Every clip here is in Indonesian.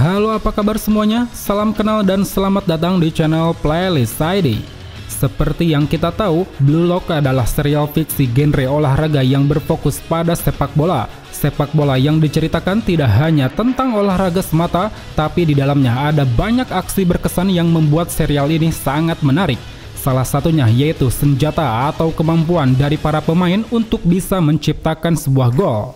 Halo, apa kabar semuanya? Salam kenal dan selamat datang di channel Playlist ID. Seperti yang kita tahu, Blue Lock adalah serial fiksi genre olahraga yang berfokus pada sepak bola. Sepak bola yang diceritakan tidak hanya tentang olahraga semata, tapi di dalamnya ada banyak aksi berkesan yang membuat serial ini sangat menarik. Salah satunya yaitu senjata atau kemampuan dari para pemain untuk bisa menciptakan sebuah gol.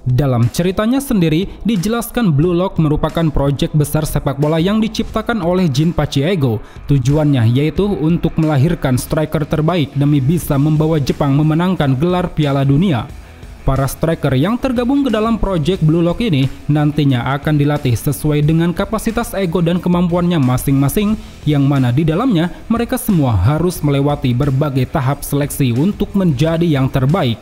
Dalam ceritanya sendiri, dijelaskan Blue Lock merupakan proyek besar sepak bola yang diciptakan oleh Jin Pachiego. Tujuannya yaitu untuk melahirkan striker terbaik demi bisa membawa Jepang memenangkan gelar Piala Dunia. Para striker yang tergabung ke dalam proyek Blue Lock ini nantinya akan dilatih sesuai dengan kapasitas ego dan kemampuannya masing-masing, yang mana di dalamnya mereka semua harus melewati berbagai tahap seleksi untuk menjadi yang terbaik.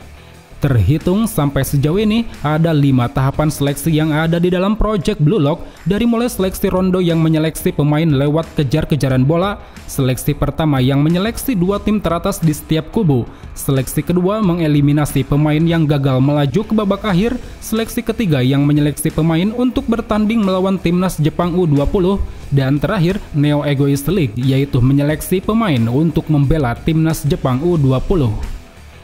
Terhitung sampai sejauh ini ada 5 tahapan seleksi yang ada di dalam proyek Blue Lock, dari mulai seleksi rondo yang menyeleksi pemain lewat kejar-kejaran bola, seleksi pertama yang menyeleksi 2 tim teratas di setiap kubu, seleksi kedua mengeliminasi pemain yang gagal melaju ke babak akhir, seleksi ketiga yang menyeleksi pemain untuk bertanding melawan timnas Jepang U20, dan terakhir Neo Egoist League, yaitu menyeleksi pemain untuk membela timnas Jepang U20.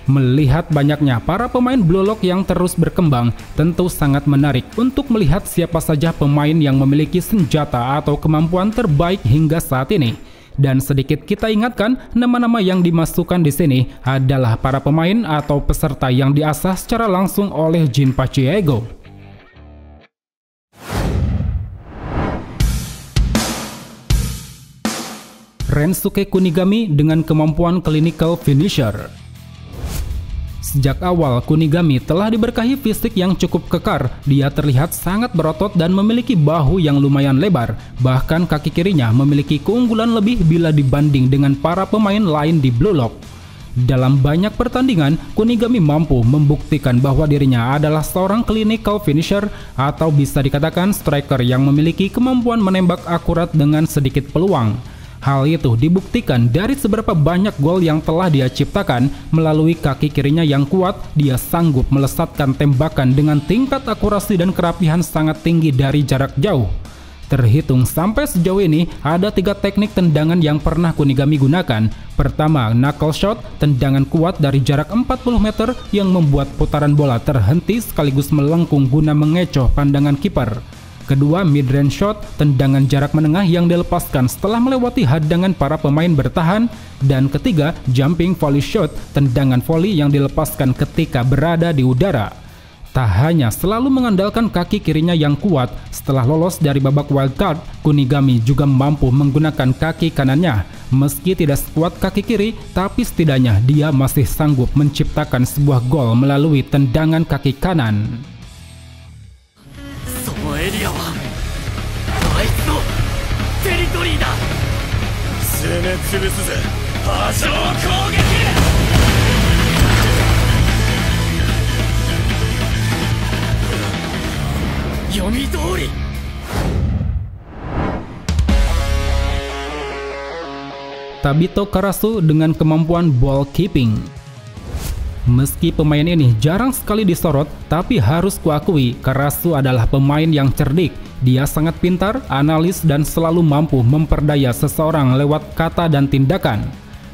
Melihat banyaknya para pemain Blue Lock yang terus berkembang, tentu sangat menarik untuk melihat siapa saja pemain yang memiliki senjata atau kemampuan terbaik hingga saat ini. Dan sedikit kita ingatkan, nama-nama yang dimasukkan di sini adalah para pemain atau peserta yang diasah secara langsung oleh Jin Pachiego. Rensuke Kunigami dengan kemampuan clinical finisher. Sejak awal, Kunigami telah diberkahi fisik yang cukup kekar. Dia terlihat sangat berotot dan memiliki bahu yang lumayan lebar. Bahkan kaki kirinya memiliki keunggulan lebih bila dibanding dengan para pemain lain di Blue Lock. Dalam banyak pertandingan, Kunigami mampu membuktikan bahwa dirinya adalah seorang clinical finisher, atau bisa dikatakan striker yang memiliki kemampuan menembak akurat dengan sedikit peluang. Hal itu dibuktikan dari seberapa banyak gol yang telah dia ciptakan. Melalui kaki kirinya yang kuat, dia sanggup melesatkan tembakan dengan tingkat akurasi dan kerapihan sangat tinggi dari jarak jauh. Terhitung sampai sejauh ini, ada 3 teknik tendangan yang pernah Kunigami gunakan. Pertama, knuckle shot, tendangan kuat dari jarak 40 meter yang membuat putaran bola terhenti sekaligus melengkung guna mengecoh pandangan kiper. Kedua, mid-range shot, tendangan jarak menengah yang dilepaskan setelah melewati hadangan para pemain bertahan. Dan ketiga, jumping volley shot, tendangan volley yang dilepaskan ketika berada di udara. Tak hanya selalu mengandalkan kaki kirinya yang kuat, setelah lolos dari babak wildcard, Kunigami juga mampu menggunakan kaki kanannya. Meski tidak sekuat kaki kiri, tapi setidaknya dia masih sanggup menciptakan sebuah gol melalui tendangan kaki kanan. エリアはあいつのテリトリーだ。攻め潰すぜ波状攻撃。読み通り。Tabito Karasu dengan kemampuan ball keeping. Meski pemain ini jarang sekali disorot, tapi harus kuakui Karasu adalah pemain yang cerdik. Dia sangat pintar, analis, dan selalu mampu memperdaya seseorang lewat kata dan tindakan.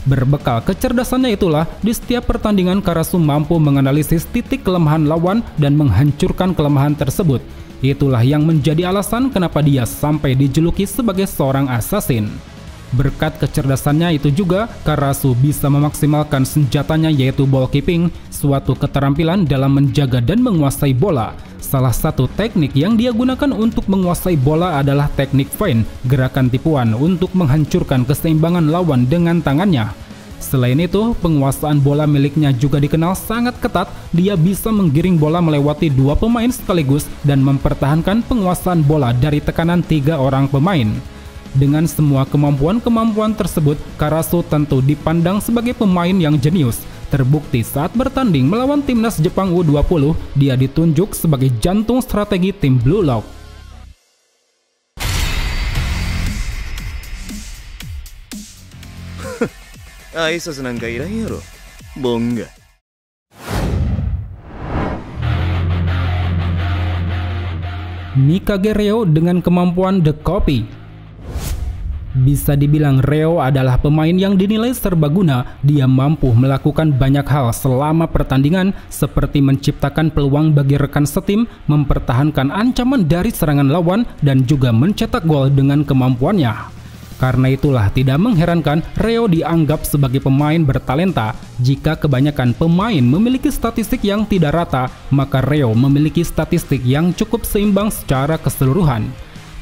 Berbekal kecerdasannya itulah, di setiap pertandingan Karasu mampu menganalisis titik kelemahan lawan dan menghancurkan kelemahan tersebut. Itulah yang menjadi alasan kenapa dia sampai dijuluki sebagai seorang assassin. Berkat kecerdasannya itu juga, Karasu bisa memaksimalkan senjatanya yaitu ball keeping, suatu keterampilan dalam menjaga dan menguasai bola. Salah satu teknik yang dia gunakan untuk menguasai bola adalah teknik feint, gerakan tipuan untuk menghancurkan keseimbangan lawan dengan tangannya. Selain itu, penguasaan bola miliknya juga dikenal sangat ketat. Dia bisa menggiring bola melewati 2 pemain sekaligus dan mempertahankan penguasaan bola dari tekanan 3 orang pemain. Dengan semua kemampuan-kemampuan tersebut, Karasu tentu dipandang sebagai pemain yang jenius. Terbukti saat bertanding melawan timnas Jepang U20, dia ditunjuk sebagai jantung strategi tim Blue Lock. Aisas nanka iran yaro. Bongga. Mikage Reo dengan kemampuan The Copy. Bisa dibilang Reo adalah pemain yang dinilai serbaguna. Dia mampu melakukan banyak hal selama pertandingan, seperti menciptakan peluang bagi rekan setim, mempertahankan ancaman dari serangan lawan, dan juga mencetak gol dengan kemampuannya. Karena itulah tidak mengherankan Reo dianggap sebagai pemain bertalenta. Jika kebanyakan pemain memiliki statistik yang tidak rata, maka Reo memiliki statistik yang cukup seimbang secara keseluruhan.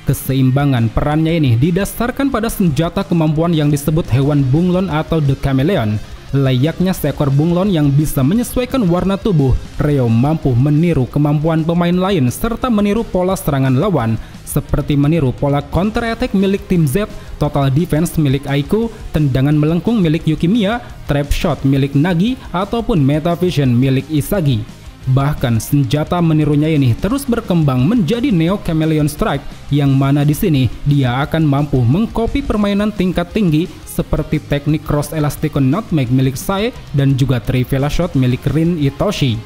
Keseimbangan perannya ini didasarkan pada senjata kemampuan yang disebut hewan bunglon atau The Chameleon. Layaknya seekor bunglon yang bisa menyesuaikan warna tubuh, Reo mampu meniru kemampuan pemain lain serta meniru pola serangan lawan, seperti meniru pola counter attack milik tim Z, total defense milik Aiku, tendangan melengkung milik Yukimiya, trap shot milik Nagi, ataupun meta vision milik Isagi. Bahkan senjata menirunya ini terus berkembang menjadi Neo Chameleon Strike, yang mana di sini dia akan mampu mengcopy permainan tingkat tinggi seperti teknik cross elastico nutmeg milik Sae dan juga trivela shot milik Rin Itoshi.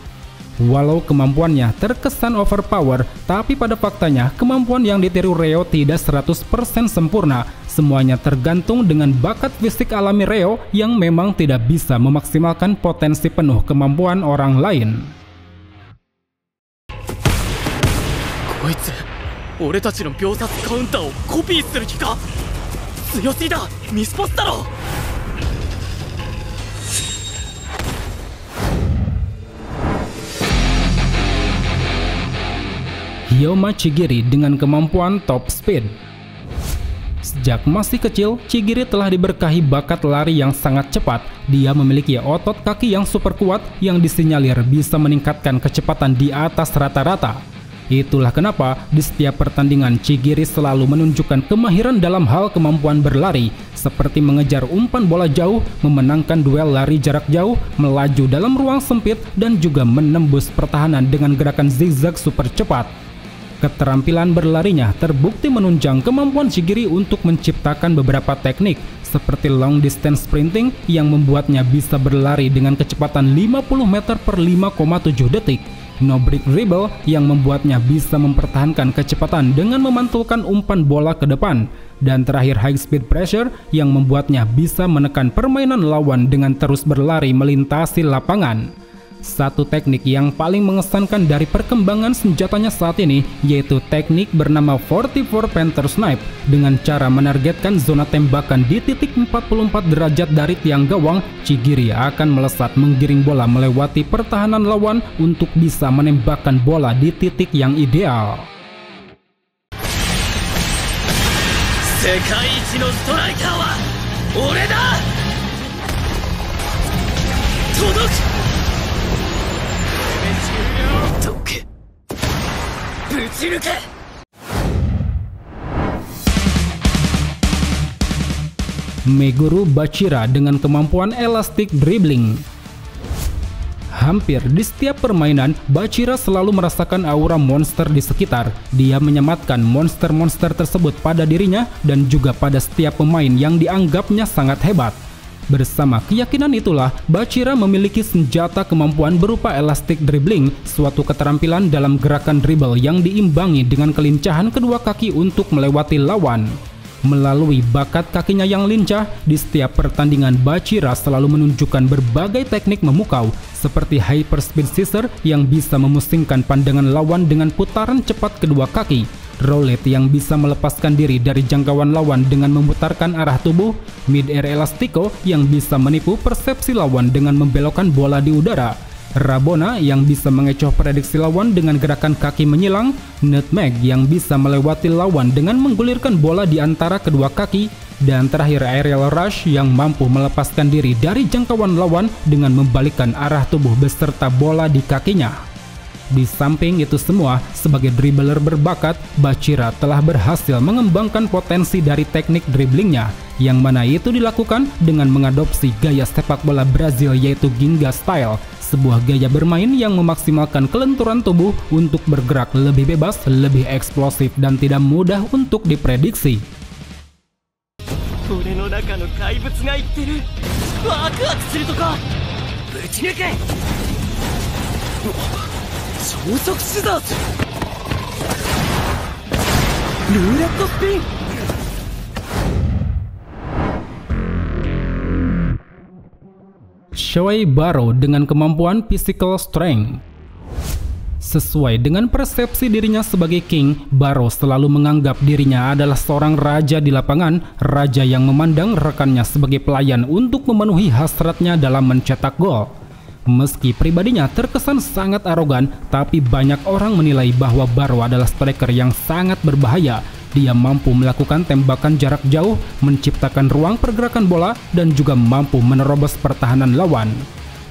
Walau kemampuannya terkesan overpower, tapi pada faktanya kemampuan yang ditiru Reo tidak 100% sempurna. Semuanya tergantung dengan bakat fisik alami Reo yang memang tidak bisa memaksimalkan potensi penuh kemampuan orang lain. こいつ俺たちの秒殺カウンターをコピーする気か。強すぎだ、ミスパスだろ。Hyoma Chigiri dengan kemampuan top speed. Sejak masih kecil, Chigiri telah diberkahi bakat lari yang sangat cepat. Dia memiliki otot kaki yang super kuat yang disinyalir bisa meningkatkan kecepatan di atas rata-rata. Itulah kenapa di setiap pertandingan Chigiri selalu menunjukkan kemahiran dalam hal kemampuan berlari, seperti mengejar umpan bola jauh, memenangkan duel lari jarak jauh, melaju dalam ruang sempit, dan juga menembus pertahanan dengan gerakan zigzag super cepat. Keterampilan berlarinya terbukti menunjang kemampuan Chigiri untuk menciptakan beberapa teknik, seperti long distance sprinting yang membuatnya bisa berlari dengan kecepatan 50 meter per 5,7 detik. No break dribble yang membuatnya bisa mempertahankan kecepatan dengan memantulkan umpan bola ke depan, dan terakhir high speed pressure yang membuatnya bisa menekan permainan lawan dengan terus berlari melintasi lapangan. Satu teknik yang paling mengesankan dari perkembangan senjatanya saat ini yaitu teknik bernama 44 Panther Snipe. Dengan cara menargetkan zona tembakan di titik 44 derajat dari tiang gawang, Chigiri akan melesat menggiring bola melewati pertahanan lawan untuk bisa menembakkan bola di titik yang ideal. 世界一のストライカーは俺だ。届く。 Meguro Bachira dengan kemampuan elastic dribbling. Hampir di setiap permainan, Bachira selalu merasakan aura monster di sekitar. Dia menyematkan monster-monster tersebut pada dirinya dan juga pada setiap pemain yang dianggapnya sangat hebat. Bersama keyakinan itulah, Bachira memiliki senjata kemampuan berupa elastic dribbling, suatu keterampilan dalam gerakan dribble yang diimbangi dengan kelincahan kedua kaki untuk melewati lawan. Melalui bakat kakinya yang lincah, di setiap pertandingan Bachira selalu menunjukkan berbagai teknik memukau, seperti hyper speed scissor yang bisa memusingkan pandangan lawan dengan putaran cepat kedua kaki, rollet yang bisa melepaskan diri dari jangkauan lawan dengan memutarkan arah tubuh, mid-air elastico yang bisa menipu persepsi lawan dengan membelokkan bola di udara, rabona yang bisa mengecoh prediksi lawan dengan gerakan kaki menyilang, nutmeg yang bisa melewati lawan dengan menggulirkan bola di antara kedua kaki, dan terakhir aerial rush yang mampu melepaskan diri dari jangkauan lawan dengan membalikkan arah tubuh beserta bola di kakinya. Di samping itu semua, sebagai dribbler berbakat, Bachira telah berhasil mengembangkan potensi dari teknik dribblingnya, yang mana itu dilakukan dengan mengadopsi gaya sepak bola Brazil yaitu Ginga Style, sebuah gaya bermain yang memaksimalkan kelenturan tubuh untuk bergerak lebih bebas, lebih eksplosif, dan tidak mudah untuk diprediksi. 俺の中の怪物が言ってる。ワクワクするとか。ぶち抜け。超速シザーズ。ルーレットスピン。 Shoei Baro dengan kemampuan physical strength. Sesuai dengan persepsi dirinya sebagai king, Baro selalu menganggap dirinya adalah seorang raja di lapangan, raja yang memandang rekannya sebagai pelayan untuk memenuhi hasratnya dalam mencetak gol. Meski pribadinya terkesan sangat arogan, tapi banyak orang menilai bahwa Baro adalah striker yang sangat berbahaya. Dia mampu melakukan tembakan jarak jauh, menciptakan ruang pergerakan bola, dan juga mampu menerobos pertahanan lawan.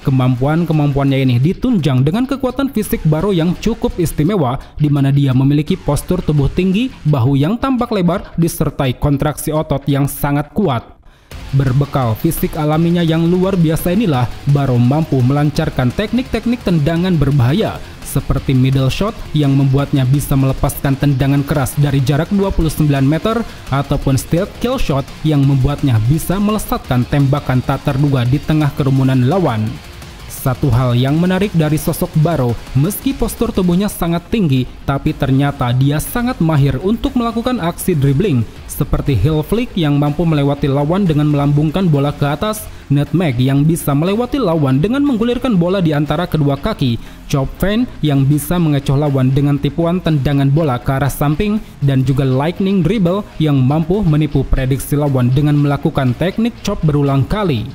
Kemampuan-kemampuannya ini ditunjang dengan kekuatan fisik Baro yang cukup istimewa, di mana dia memiliki postur tubuh tinggi, bahu yang tampak lebar, disertai kontraksi otot yang sangat kuat. Berbekal fisik alaminya yang luar biasa inilah, Baro mampu melancarkan teknik-teknik tendangan berbahaya, seperti middle shot yang membuatnya bisa melepaskan tendangan keras dari jarak 29 meter, ataupun stealth kill shot yang membuatnya bisa melesatkan tembakan tak terduga di tengah kerumunan lawan. Satu hal yang menarik dari sosok Baro, meski postur tubuhnya sangat tinggi, tapi ternyata dia sangat mahir untuk melakukan aksi dribbling, seperti heel flick yang mampu melewati lawan dengan melambungkan bola ke atas, nutmeg yang bisa melewati lawan dengan menggulirkan bola di antara kedua kaki, chop feint yang bisa mengecoh lawan dengan tipuan tendangan bola ke arah samping, dan juga lightning dribble yang mampu menipu prediksi lawan dengan melakukan teknik chop berulang kali.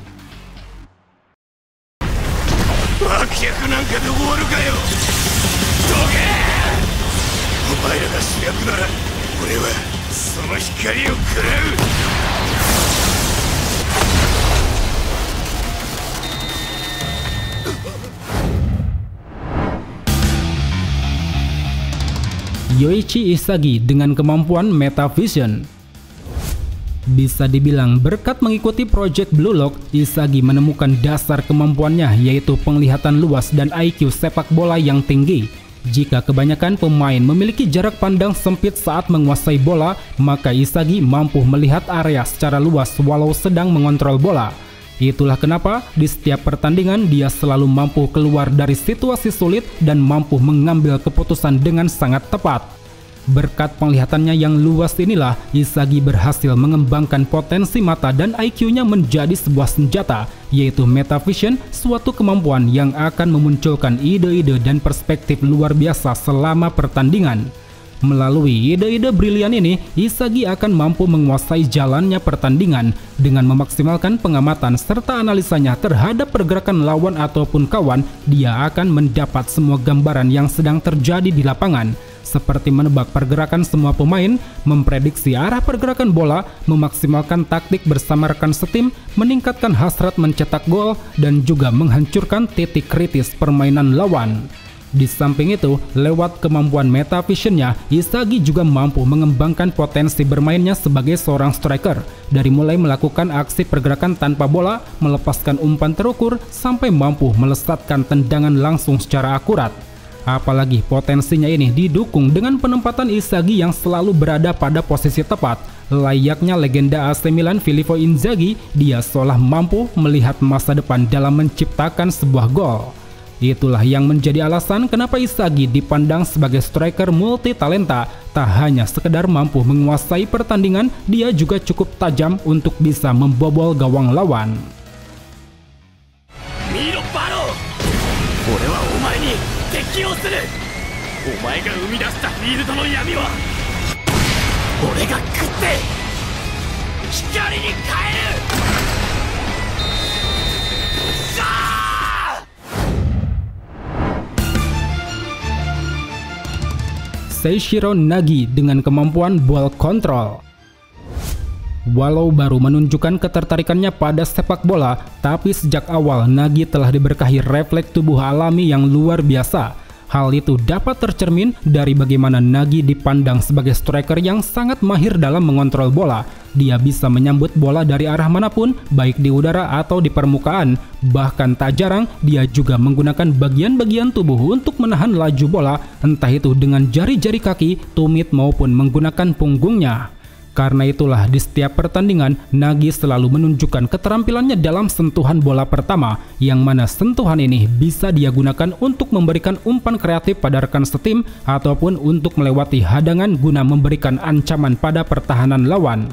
脇役なんかで終わるかよ。どけ！お前らが主役なら俺はその光を食らう。 Yoichi Isagi dengan kemampuan Metavision. Bisa dibilang berkat mengikuti Project Blue Lock, Isagi menemukan dasar kemampuannya, yaitu penglihatan luas dan IQ sepak bola yang tinggi. Jika kebanyakan pemain memiliki jarak pandang sempit saat menguasai bola, maka Isagi mampu melihat area secara luas walau sedang mengontrol bola. Itulah kenapa di setiap pertandingan dia selalu mampu keluar dari situasi sulit dan mampu mengambil keputusan dengan sangat tepat. Berkat penglihatannya yang luas inilah, Isagi berhasil mengembangkan potensi mata dan IQ-nya menjadi sebuah senjata, yaitu Metavision, suatu kemampuan yang akan memunculkan ide-ide dan perspektif luar biasa selama pertandingan. Melalui ide-ide brilian ini, Isagi akan mampu menguasai jalannya pertandingan dengan memaksimalkan pengamatan serta analisanya terhadap pergerakan lawan ataupun kawan. Dia akan mendapat semua gambaran yang sedang terjadi di lapangan, seperti menebak pergerakan semua pemain, memprediksi arah pergerakan bola, memaksimalkan taktik bersama rekan setim, meningkatkan hasrat mencetak gol, dan juga menghancurkan titik kritis permainan lawan. Di samping itu, lewat kemampuan Metavision-nya, Isagi juga mampu mengembangkan potensi bermainnya sebagai seorang striker, dari mulai melakukan aksi pergerakan tanpa bola, melepaskan umpan terukur, sampai mampu melesatkan tendangan langsung secara akurat. Apalagi potensinya ini didukung dengan penempatan Isagi yang selalu berada pada posisi tepat. Layaknya legenda AC Milan Filippo Inzaghi, dia seolah mampu melihat masa depan dalam menciptakan sebuah gol. Itulah yang menjadi alasan kenapa Isagi dipandang sebagai striker multi talenta. Tak hanya sekedar mampu menguasai pertandingan, dia juga cukup tajam untuk bisa membobol gawang lawan. 敵をする。お前が生み出したフィールドの闇は俺が食って光に変える。さあ！ Seishiro Nagi dengan kemampuan ball control. Walau baru menunjukkan ketertarikannya pada sepak bola, tapi sejak awal Nagi telah diberkahi refleks tubuh alami yang luar biasa. Hal itu dapat tercermin dari bagaimana Nagi dipandang sebagai striker yang sangat mahir dalam mengontrol bola. Dia bisa menyambut bola dari arah manapun, baik di udara atau di permukaan. Bahkan tak jarang, dia juga menggunakan bagian-bagian tubuh untuk menahan laju bola, entah itu dengan jari-jari kaki, tumit maupun menggunakan punggungnya. Karena itulah di setiap pertandingan, Nagi selalu menunjukkan keterampilannya dalam sentuhan bola pertama, yang mana sentuhan ini bisa dia gunakan untuk memberikan umpan kreatif pada rekan setim ataupun untuk melewati hadangan guna memberikan ancaman pada pertahanan lawan.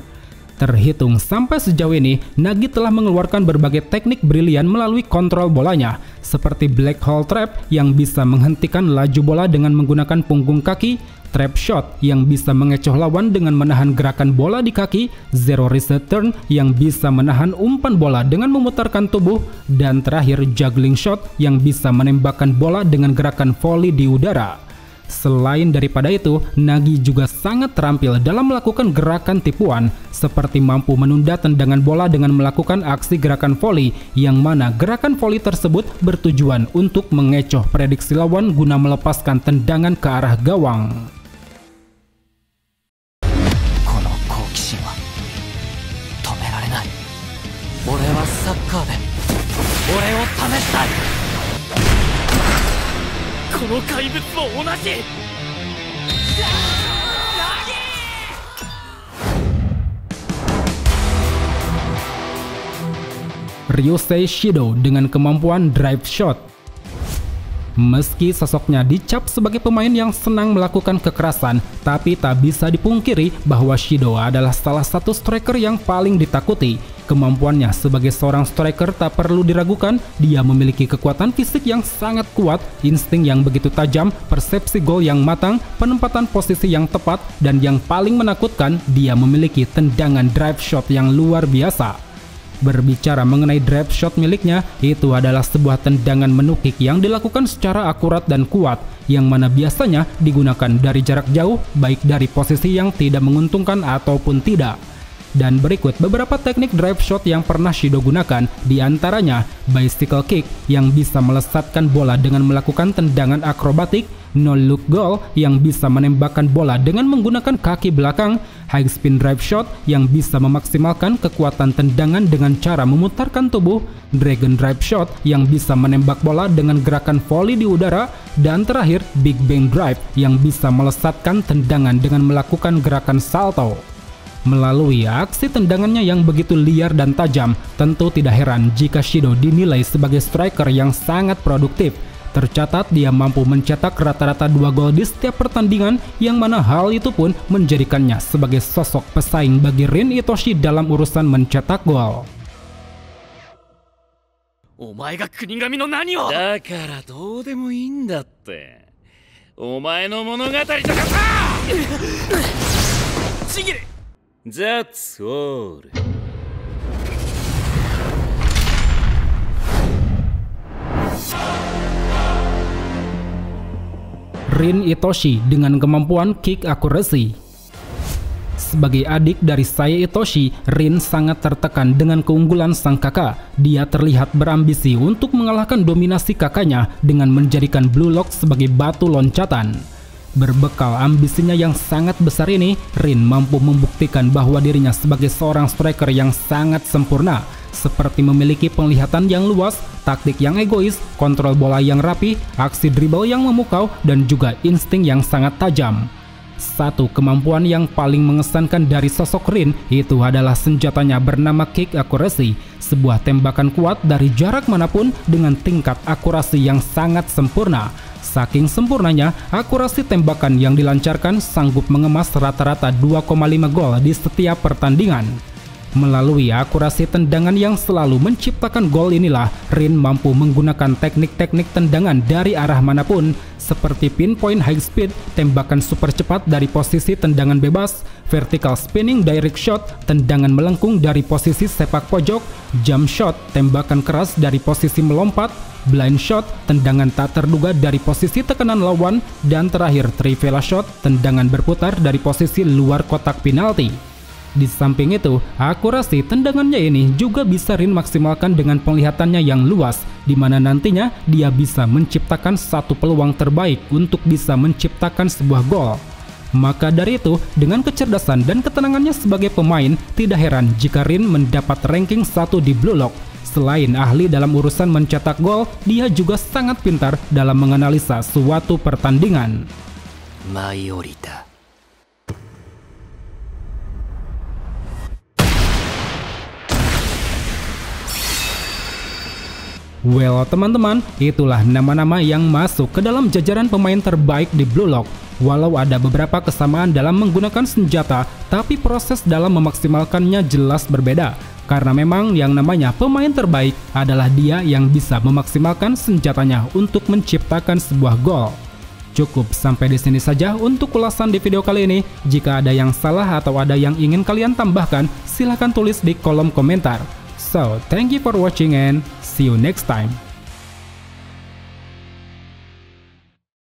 Terhitung sampai sejauh ini, Nagi telah mengeluarkan berbagai teknik brilian melalui kontrol bolanya, seperti Black Hole Trap yang bisa menghentikan laju bola dengan menggunakan punggung kaki, Trap Shot yang bisa mengecoh lawan dengan menahan gerakan bola di kaki, Zero Reset Turn yang bisa menahan umpan bola dengan memutarkan tubuh, dan terakhir Juggling Shot yang bisa menembakkan bola dengan gerakan volley di udara. Selain daripada itu, Nagi juga sangat terampil dalam melakukan gerakan tipuan, seperti mampu menunda tendangan bola dengan melakukan aksi gerakan volley, yang mana gerakan volley tersebut bertujuan untuk mengecoh prediksi lawan guna melepaskan tendangan ke arah gawang. Ryusei Shido dengan kemampuan Drive Shot. Meski sosoknya dicap sebagai pemain yang senang melakukan kekerasan, tapi tak bisa dipungkiri bahwa Shido adalah salah satu striker yang paling ditakuti. Kemampuannya sebagai seorang striker tak perlu diragukan, dia memiliki kekuatan fisik yang sangat kuat, insting yang begitu tajam, persepsi gol yang matang, penempatan posisi yang tepat, dan yang paling menakutkan, dia memiliki tendangan drive shot yang luar biasa. Berbicara mengenai drive shot miliknya, itu adalah sebuah tendangan menukik yang dilakukan secara akurat dan kuat, yang mana biasanya digunakan dari jarak jauh, baik dari posisi yang tidak menguntungkan ataupun tidak. Dan berikut beberapa teknik drive shot yang pernah Shido gunakan, diantaranya bicycle kick yang bisa melesatkan bola dengan melakukan tendangan akrobatik, no look goal yang bisa menembakkan bola dengan menggunakan kaki belakang, high spin drive shot yang bisa memaksimalkan kekuatan tendangan dengan cara memutarkan tubuh, dragon drive shot yang bisa menembak bola dengan gerakan volley di udara, dan terakhir big bang drive yang bisa melesatkan tendangan dengan melakukan gerakan salto. Melalui aksi tendangannya yang begitu liar dan tajam, tentu tidak heran jika Shido dinilai sebagai striker yang sangat produktif. Tercatat dia mampu mencetak rata-rata 2 gol di setiap pertandingan, yang mana hal itu pun menjadikannya sebagai sosok pesaing bagi Rin Itoshi dalam urusan mencetak gol. お前が国神の何をだからどうでもいいんだって。お前の物語とかさちぎれ That's all. Rin Itoshi dengan kemampuan kick accuracy. Sebagai adik dari Saya Itoshi, Rin sangat tertekan dengan keunggulan sang kakak. Dia terlihat berambisi untuk mengalahkan dominasi kakaknya dengan menjadikan Blue Lock sebagai batu loncatan. Berbekal ambisinya yang sangat besar ini, Rin mampu membuktikan bahwa dirinya sebagai seorang striker yang sangat sempurna, seperti memiliki penglihatan yang luas, taktik yang egois, kontrol bola yang rapi, aksi dribble yang memukau, dan juga insting yang sangat tajam. Satu kemampuan yang paling mengesankan dari sosok Rin itu adalah senjatanya bernama kick accuracy, sebuah tembakan kuat dari jarak manapun dengan tingkat akurasi yang sangat sempurna. Saking sempurnanya, akurasi tembakan yang dilancarkan sanggup mengemas rata-rata 2,5 gol di setiap pertandingan. Melalui akurasi tendangan yang selalu menciptakan gol inilah, Rin mampu menggunakan teknik-teknik tendangan dari arah manapun, seperti pinpoint high speed, tembakan super cepat dari posisi tendangan bebas, vertical spinning direct shot, tendangan melengkung dari posisi sepak pojok, jump shot, tembakan keras dari posisi melompat, blind shot, tendangan tak terduga dari posisi tekanan lawan, dan terakhir trivela shot, tendangan berputar dari posisi luar kotak penalti. Di samping itu, akurasi tendangannya ini juga bisa Rin maksimalkan dengan penglihatannya yang luas, di mana nantinya dia bisa menciptakan satu peluang terbaik untuk bisa menciptakan sebuah gol. Maka dari itu, dengan kecerdasan dan ketenangannya sebagai pemain, tidak heran jika Rin mendapat ranking 1 di Blue Lock. Selain ahli dalam urusan mencetak gol, dia juga sangat pintar dalam menganalisa suatu pertandingan. Mayorita. Well teman-teman, itulah nama-nama yang masuk ke dalam jajaran pemain terbaik di Blue Lock. Walau ada beberapa kesamaan dalam menggunakan senjata, tapi proses dalam memaksimalkannya jelas berbeda. Karena memang yang namanya pemain terbaik adalah dia yang bisa memaksimalkan senjatanya untuk menciptakan sebuah gol. Cukup sampai di sini saja untuk ulasan di video kali ini. Jika ada yang salah atau ada yang ingin kalian tambahkan, silahkan tulis di kolom komentar. So, thank you for watching and see you next time.